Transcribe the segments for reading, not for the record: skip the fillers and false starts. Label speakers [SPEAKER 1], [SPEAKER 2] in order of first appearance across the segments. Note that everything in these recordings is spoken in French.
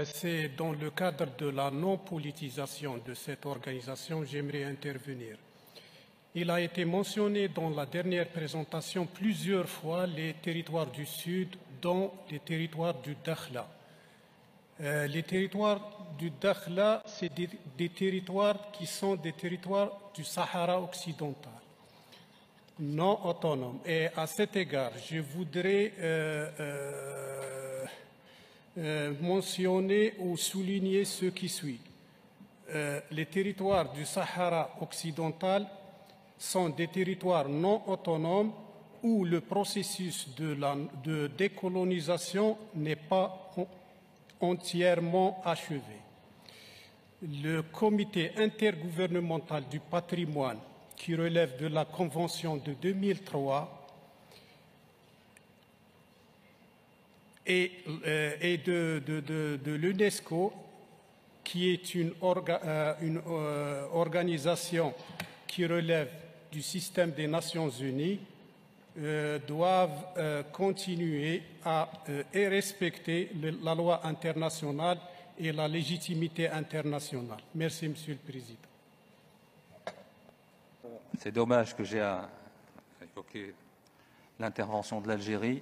[SPEAKER 1] C'est dans le cadre de la non-politisation de cette organisation que j'aimerais intervenir. Il a été mentionné dans la dernière présentation plusieurs fois les territoires du Sud, dont les territoires du Dakhla. Les territoires du Dakhla, c'est des territoires qui sont des territoires du Sahara occidental, non autonomes. Et à cet égard, je voudrais mentionner ou souligner ce qui suit. Les territoires du Sahara occidental sont des territoires non autonomes où le processus de décolonisation n'est pas entièrement achevé. Le comité intergouvernemental du patrimoine, qui relève de la Convention de 2003, et de l'UNESCO, qui est une organisation qui relève du système des Nations Unies, doivent continuer à respecter la loi internationale et la légitimité internationale. Merci, Monsieur le Président.
[SPEAKER 2] C'est dommage que j'ai à évoquer l'intervention de l'Algérie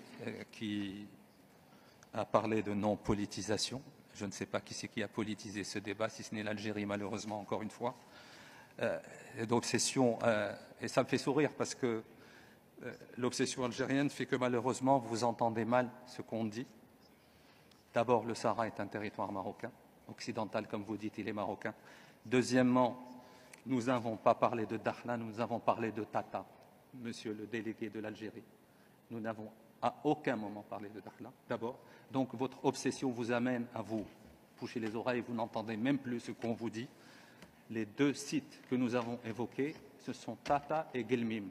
[SPEAKER 2] qui a parlé de non-politisation. Je ne sais pas qui c'est qui a politisé ce débat, si ce n'est l'Algérie, malheureusement, encore une fois. D'obsession, et ça me fait sourire parce que l'obsession algérienne fait que malheureusement vous entendez mal ce qu'on dit. D'abord, le Sahara est un territoire marocain, occidental comme vous dites, il est marocain. Deuxièmement, nous n'avons pas parlé de Dakhla, nous avons parlé de Tata, monsieur le délégué de l'Algérie. Nous n'avons à aucun moment parlé de Dakhla, d'abord. Donc votre obsession vous amène à vous boucher les oreilles, vous n'entendez même plus ce qu'on vous dit. Les deux sites que nous avons évoqués, ce sont Tata et Guelmim.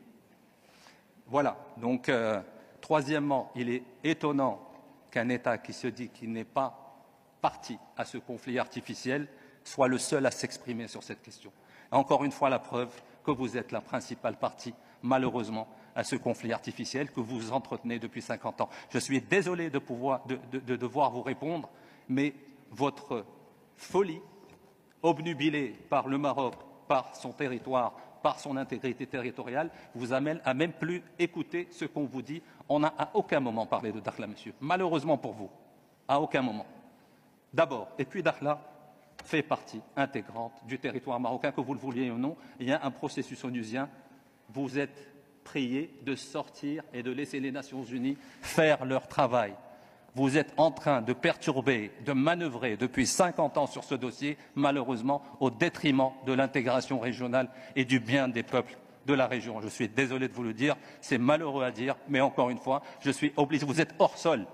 [SPEAKER 2] Voilà. Donc, troisièmement, il est étonnant qu'un État qui se dit qu'il n'est pas parti à ce conflit artificiel soit le seul à s'exprimer sur cette question. Encore une fois, la preuve que vous êtes la principale partie, malheureusement, à ce conflit artificiel que vous entretenez depuis 50 ans. Je suis désolé de devoir vous répondre, mais votre folie, obnubilé par le Maroc, par son territoire, par son intégrité territoriale, vous amène à même plus écouter ce qu'on vous dit. On n'a à aucun moment parlé de Dakhla, monsieur. Malheureusement pour vous, à aucun moment. D'abord, et puis Dakhla fait partie intégrante du territoire marocain, que vous le vouliez ou non. Il y a un processus onusien. Vous êtes prié de sortir et de laisser les Nations Unies faire leur travail. Vous êtes en train de perturber, de manœuvrer depuis 50 ans sur ce dossier, malheureusement, au détriment de l'intégration régionale et du bien des peuples de la région. Je suis désolé de vous le dire, c'est malheureux à dire, mais encore une fois, je suis obligé. Vous êtes hors sol.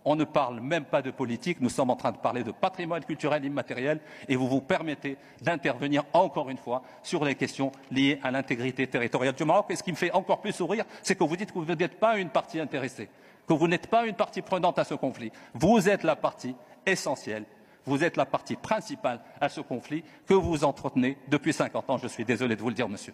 [SPEAKER 2] On ne parle même pas de politique, nous sommes en train de parler de patrimoine culturel immatériel et vous vous permettez d'intervenir encore une fois sur les questions liées à l'intégrité territoriale du Maroc. Et ce qui me fait encore plus sourire, c'est que vous dites que vous n'êtes pas une partie intéressée, que vous n'êtes pas une partie prenante à ce conflit. Vous êtes la partie essentielle, vous êtes la partie principale à ce conflit que vous entretenez depuis 50 ans. Je suis désolé de vous le dire, monsieur.